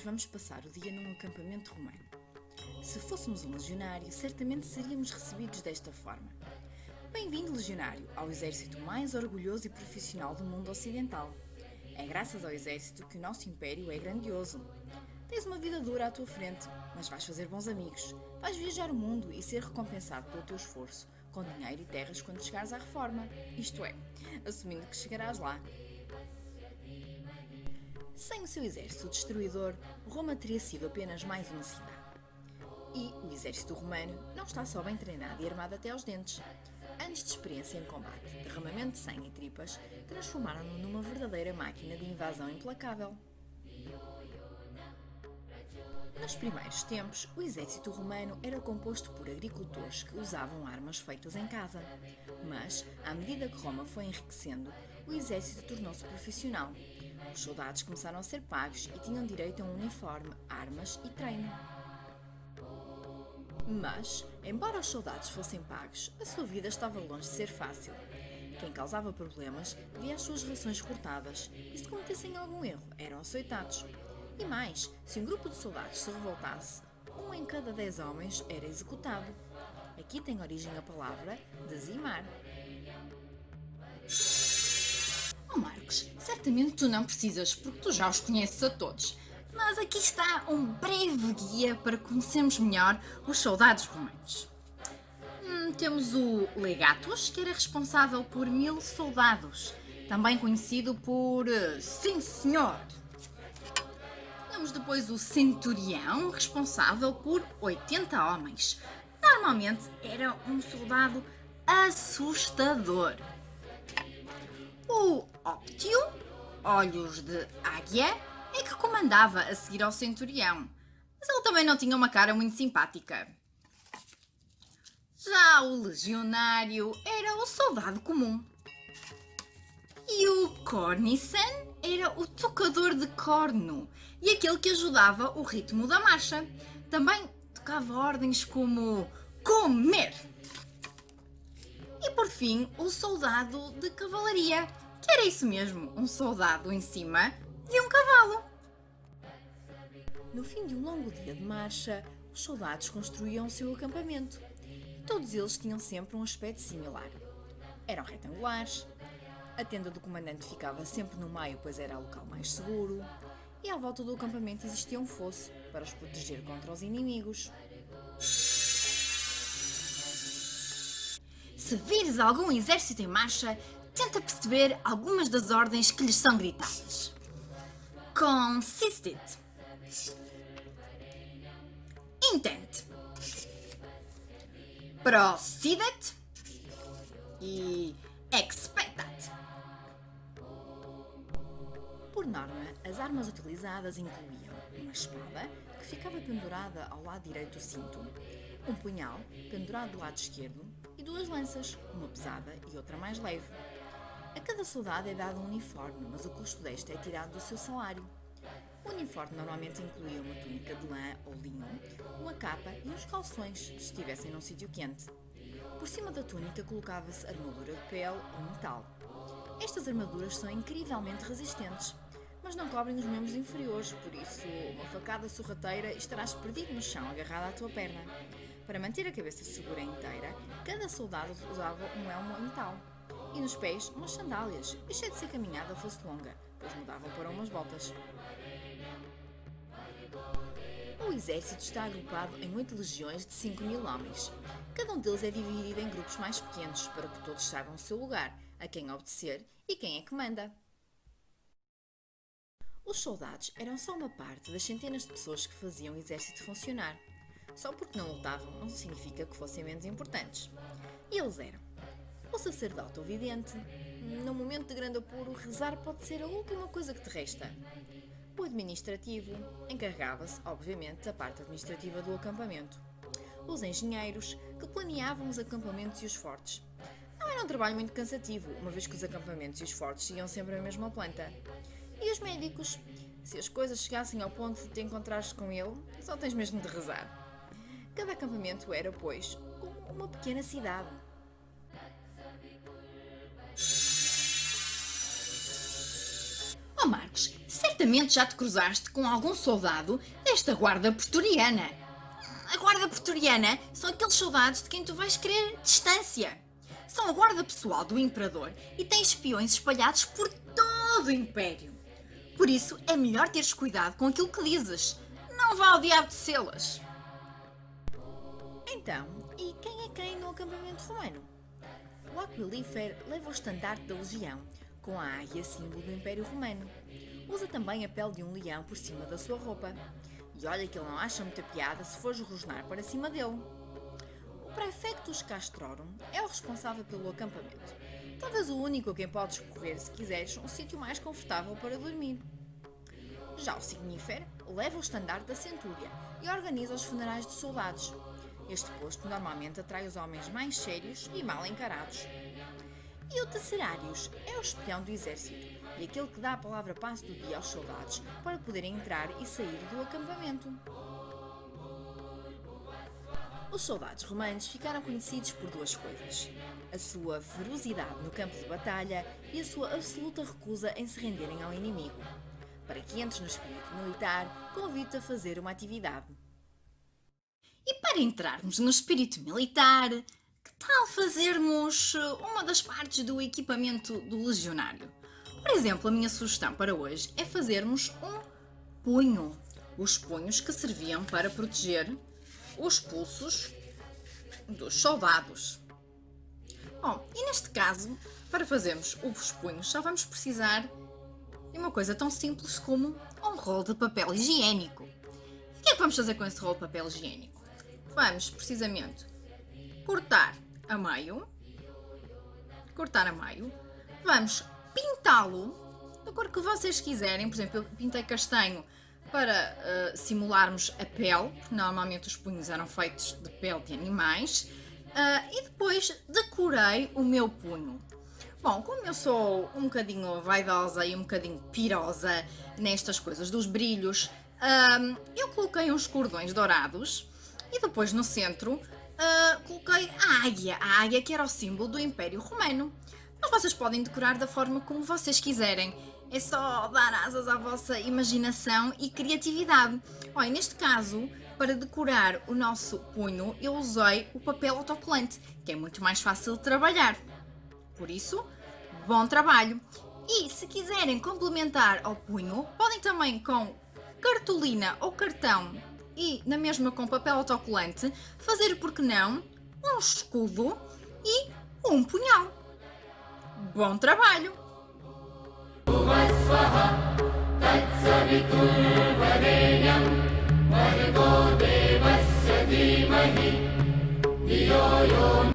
vamos passar o dia num acampamento romano. Se fôssemos um legionário, certamente seríamos recebidos desta forma. Bem-vindo, legionário, ao exército mais orgulhoso e profissional do mundo ocidental. É graças ao exército que o nosso império é grandioso. Tens uma vida dura à tua frente, mas vais fazer bons amigos. Vais viajar o mundo e ser recompensado pelo teu esforço, com dinheiro e terras quando chegares à reforma. Isto é, assumindo que chegarás lá. Sem o seu exército destruidor, Roma teria sido apenas mais uma cidade. E o exército romano não está só bem treinado e armado até aos dentes. Anos de experiência em combate, derramamento de sangue e tripas, transformaram-no numa verdadeira máquina de invasão implacável. Nos primeiros tempos, o exército romano era composto por agricultores que usavam armas feitas em casa. Mas, à medida que Roma foi enriquecendo, o exército tornou-se profissional. Os soldados começaram a ser pagos e tinham direito a um uniforme, armas e treino. Mas, embora os soldados fossem pagos, a sua vida estava longe de ser fácil. Quem causava problemas via as suas rações cortadas e, se cometessem algum erro, eram açoitados. E mais, se um grupo de soldados se revoltasse, 1 em cada 10 homens era executado. Aqui tem origem a palavra dizimar. Oh Marcos, certamente tu não precisas, porque tu já os conheces a todos. Mas aqui está um breve guia para conhecermos melhor os soldados romanos. Temos o legatus, que era responsável por 1000 soldados, também conhecido por sim senhor. Temos depois o centurião, responsável por 80 homens. Normalmente era um soldado assustador. O Optio, olhos de águia, é que comandava a seguir ao centurião, mas ele também não tinha uma cara muito simpática. Já o legionário era o soldado comum. E o cornicen era o tocador de corno e aquele que ajudava o ritmo da marcha. Também tocava ordens como comer. E por fim, o soldado de cavalaria, que era isso mesmo, um soldado em cima de um cavalo. No fim de um longo dia de marcha, os soldados construíam o seu acampamento. E todos eles tinham sempre um aspecto similar. Eram retangulares, a tenda do comandante ficava sempre no meio, pois era o local mais seguro, e à volta do acampamento existia um fosso para os proteger contra os inimigos. Se vires algum exército em marcha, tenta perceber algumas das ordens que lhes são gritadas. Consistit. Intent. Procedet. E expectat. Por norma, as armas utilizadas incluíam uma espada, que ficava pendurada ao lado direito do cinto, um punhal, pendurado do lado esquerdo, e 2 lanças, uma pesada e outra mais leve. A cada soldado é dado um uniforme, mas o custo deste é tirado do seu salário. O uniforme normalmente incluía uma túnica de lã ou linho, uma capa e uns calções, se estivessem num sítio quente. Por cima da túnica colocava-se armadura de pele ou metal. Estas armaduras são incrivelmente resistentes, mas não cobrem os membros inferiores, por isso, uma facada sorrateira e estarás perdido no chão agarrado à tua perna. Para manter a cabeça segura e inteira, cada soldado usava um elmo em metal. E nos pés, umas sandálias, exceto se a caminhada fosse longa, pois mudavam para umas botas. O exército está agrupado em 8 legiões de 5.000 homens. Cada um deles é dividido em grupos mais pequenos, para que todos saibam o seu lugar, a quem obedecer e quem é que manda. Os soldados eram só uma parte das centenas de pessoas que faziam o exército funcionar. Só porque não lutavam não significa que fossem menos importantes. E eles eram o sacerdote ou vidente. Num momento de grande apuro, rezar pode ser a última coisa que te resta. O administrativo encarregava-se, obviamente, da parte administrativa do acampamento. Os engenheiros, que planeavam os acampamentos e os fortes. Não era um trabalho muito cansativo, uma vez que os acampamentos e os fortes iam sempre à mesma planta. E os médicos? Se as coisas chegassem ao ponto de te encontrares com ele, só tens mesmo de rezar. Cada acampamento era, pois, como uma pequena cidade. Oh Marcos, certamente Certamente já te cruzaste com algum soldado desta guarda pretoriana. A guarda pretoriana são aqueles soldados de quem tu vais querer distância. São a guarda pessoal do imperador e têm espiões espalhados por todo o império. Por isso é melhor teres cuidado com aquilo que dizes. Não vá ao diabo de selas. Então, e quem é quem no acampamento romano? O Aquilífer leva o estandarte da legião, com a águia símbolo do Império Romano. Usa também a pele de um leão por cima da sua roupa. E olha que ele não acha muita piada se fores rosnar para cima dele. O Praefectus Castrorum é o responsável pelo acampamento. Talvez o único a quem podes recorrer se quiseres um sítio mais confortável para dormir. Já o Signifer leva o estandarte da centúria e organiza os funerais dos soldados. Este posto normalmente atrai os homens mais sérios e mal encarados. E o Tesserarius é o espião do exército e aquele que dá a palavra passe do dia aos soldados para poderem entrar e sair do acampamento. Os soldados romanos ficaram conhecidos por duas coisas: a sua ferocidade no campo de batalha e a sua absoluta recusa em se renderem ao inimigo. Para que entres no espírito militar, convido-te a fazer uma atividade. E para entrarmos no espírito militar, que tal fazermos uma das partes do equipamento do legionário? Por exemplo, a minha sugestão para hoje é fazermos um punho. Os punhos que serviam para proteger os pulsos dos soldados. Bom, e neste caso, para fazermos os punhos, só vamos precisar de uma coisa tão simples como um rolo de papel higiênico. E o que é que vamos fazer com esse rolo de papel higiênico? Vamos, precisamente, cortar a meio. Vamos pintá-lo da cor que vocês quiserem. Por exemplo, eu pintei castanho para simularmos a pele, porque normalmente os punhos eram feitos de pele de animais. E depois decorei o meu punho. Bom, como eu sou um bocadinho vaidosa e um bocadinho pirosa nestas coisas dos brilhos, eu coloquei uns cordões dourados e depois no centro coloquei a águia que era o símbolo do Império Romano. Mas vocês podem decorar da forma como vocês quiserem. É só dar asas à vossa imaginação e criatividade. Olha, neste caso, para decorar o nosso punho, eu usei o papel autocolante, que é muito mais fácil de trabalhar. Por isso, bom trabalho! E se quiserem complementar ao punho, podem também com cartolina ou cartão e na mesma com papel autocolante, fazer, por que não, um escudo e um punhal. Bom trabalho! भर्गो देवस्य धीमहि धियो यो